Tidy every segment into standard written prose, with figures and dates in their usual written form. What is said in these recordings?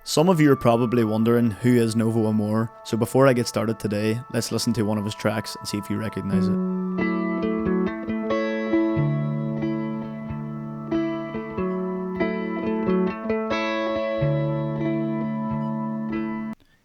Some of you are probably wondering who is Novo Amor, so before I get started today, let's listen to one of his tracks and see if you recognise it.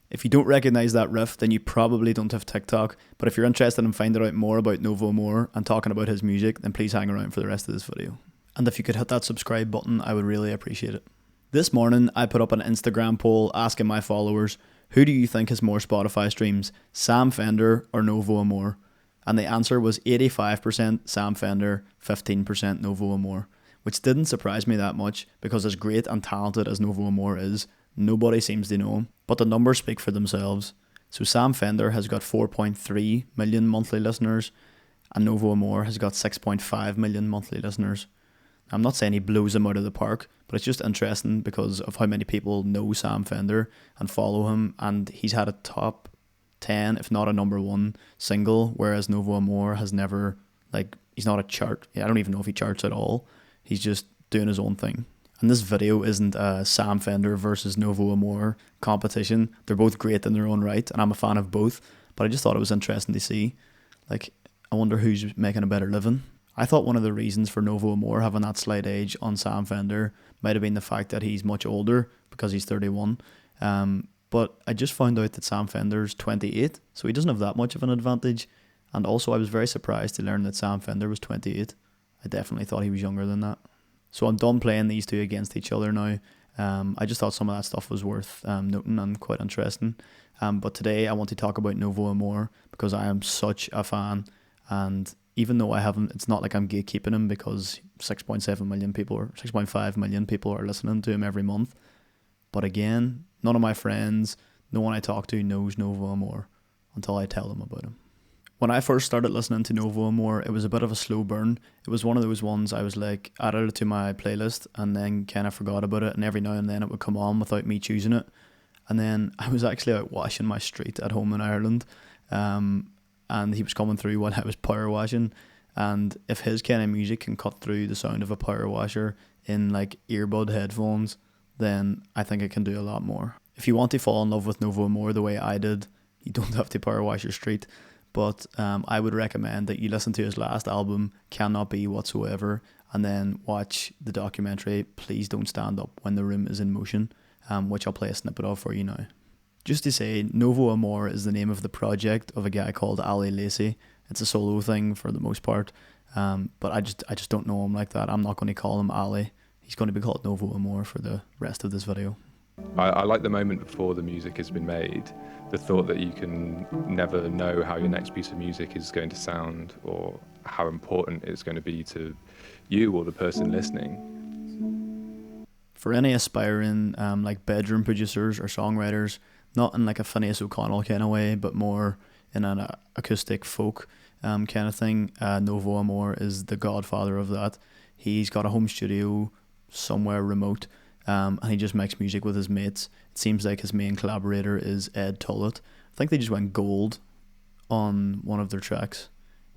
If you don't recognise that riff, then you probably don't have TikTok, but if you're interested in finding out more about Novo Amor and talking about his music, then please hang around for the rest of this video. And if you could hit that subscribe button, I would really appreciate it. This morning, I put up an Instagram poll asking my followers, who do you think has more Spotify streams, Sam Fender or Novo Amor? And the answer was 85% Sam Fender, 15% Novo Amor, which didn't surprise me that much because as great and talented as Novo Amor is, nobody seems to know him, but the numbers speak for themselves. So Sam Fender has got 4.3 million monthly listeners and Novo Amor has got 6.5 million monthly listeners. I'm not saying he blows him out of the park, but it's just interesting because of how many people know Sam Fender and follow him, and he's had a top 10, if not a number one single, whereas Novo Amor has never, he's not a chart. I don't even know if he charts at all. He's just doing his own thing. And this video isn't a Sam Fender versus Novo Amor competition. They're both great in their own right, and I'm a fan of both, but I just thought it was interesting to see. I wonder who's making a better living. I thought one of the reasons for Novo Amor having that slight edge on Sam Fender might have been the fact that he's much older because he's 31. But I just found out that Sam Fender's 28, so he doesn't have that much of an advantage. And also I was very surprised to learn that Sam Fender was 28. I definitely thought he was younger than that. So I'm done playing these two against each other now. I just thought some of that stuff was worth noting and quite interesting. But today I want to talk about Novo Amor because I am such a fan, and even though I haven't, it's not like I'm gatekeeping him because 6.7 million people or 6.5 million people are listening to him every month. But again, none of my friends, no one I talk to knows Novo Amor until I tell them about him. When I first started listening to Novo Amor, it was a bit of a slow burn. It was one of those ones I was added it to my playlist and then kind of forgot about it, and every now and then it would come on without me choosing it. And then I was actually out washing my street at home in Ireland, and he was coming through while I was power washing, and if his kind of music can cut through the sound of a power washer in earbud headphones, then I think it can do a lot more. If you want to fall in love with Novo Amor the way I did, you don't have to power wash your street, but I would recommend that you listen to his last album, Cannot Be Whatsoever, and then watch the documentary Please Don't Stand Up When the Room Is in Motion, which I'll play a snippet of for you now. Just to say, Novo Amor is the name of the project of a guy called Ali Lacey. It's a solo thing for the most part, but I just don't know him like that. I'm not going to call him Ali. He's going to be called Novo Amor for the rest of this video. I like the moment before the music has been made, the thought that you can never know how your next piece of music is going to sound or how important it's going to be to you or the person listening. For any aspiring bedroom producers or songwriters, not in a Phineas O'Connell kind of way, but more in an acoustic folk kind of thing, Novo Amor is the godfather of that. He's got a home studio somewhere remote, and he just makes music with his mates. It seems like his main collaborator is Ed Tullett. I think they just went gold on one of their tracks.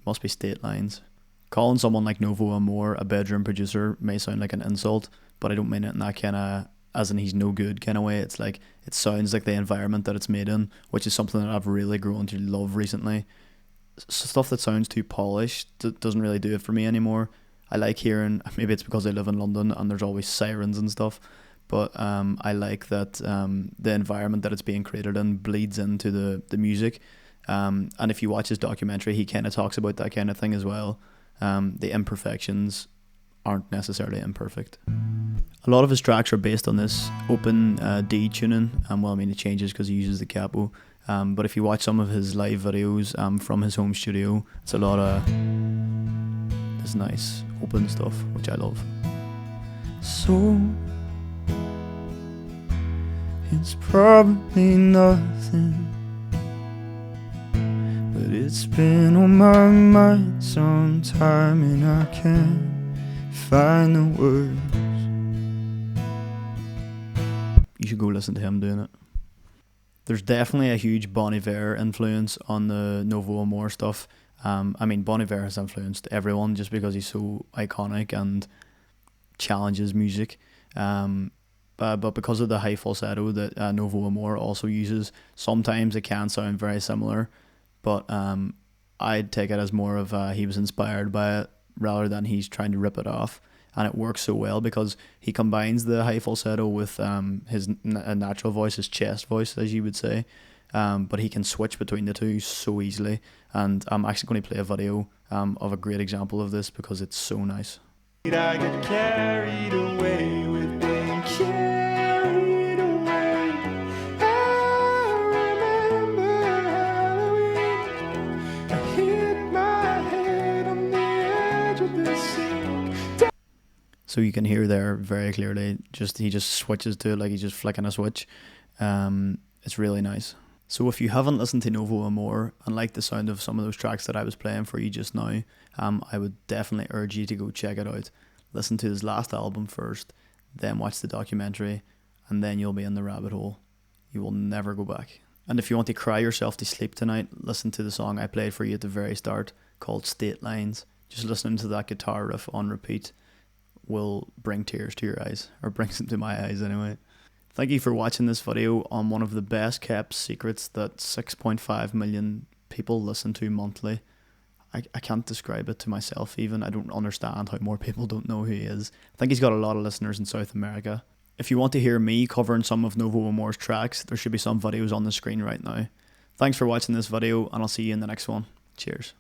Must be State Lines. Calling someone like Novo Amor a bedroom producer may sound like an insult, but I don't mean it in that kind of as in he's no good kind of way. It's it sounds like the environment that it's made in, which is something that I've really grown to love recently. Stuff that sounds too polished doesn't really do it for me anymore. I like hearing, maybe it's because I live in London and there's always sirens and stuff, but I like that the environment that it's being created in bleeds into the music, and if you watch his documentary, he kind of talks about that kind of thing as well. The imperfections aren't necessarily imperfect. A lot of his tracks are based on this open D tuning. It changes because he uses the capo. But if you watch some of his live videos from his home studio, it's a lot of this nice open stuff, which I love. So it's probably nothing, but it's been on my mind sometime and I can't find the words. You should go listen to him doing it. There's definitely a huge Bon Iver influence on the Novo Amor stuff. Bon Iver has influenced everyone just because he's so iconic and challenges music. but because of the high falsetto that Novo Amor also uses, sometimes it can sound very similar. But I'd take it as more of he was inspired by it rather than he's trying to rip it off. And it works so well because he combines the high falsetto with his natural voice, his chest voice, as you would say. But he can switch between the two so easily. And I'm actually going to play a video of a great example of this because it's so nice. I got carried away with being carried away. I remember Halloween. I hit my head on the edge of the sink. So you can hear there very clearly, he just switches to it like he's just flicking a switch. It's really nice. So if you haven't listened to Novo Amor and like the sound of some of those tracks that I was playing for you just now, I would definitely urge you to go check it out. Listen to his last album first, then watch the documentary, and then you'll be in the rabbit hole. You will never go back. And if you want to cry yourself to sleep tonight, listen to the song I played for you at the very start called State Lines. Just listening to that guitar riff on repeat will bring tears to your eyes, or brings them to my eyes anyway. Thank you for watching this video on one of the best kept secrets that 6.5 million people listen to monthly. I can't describe it to myself even. I don't understand how more people don't know who he is. I think he's got a lot of listeners in South America. If you want to hear me covering some of Novo Amor's tracks, there should be some videos on the screen right now. Thanks for watching this video, and I'll see you in the next one. Cheers.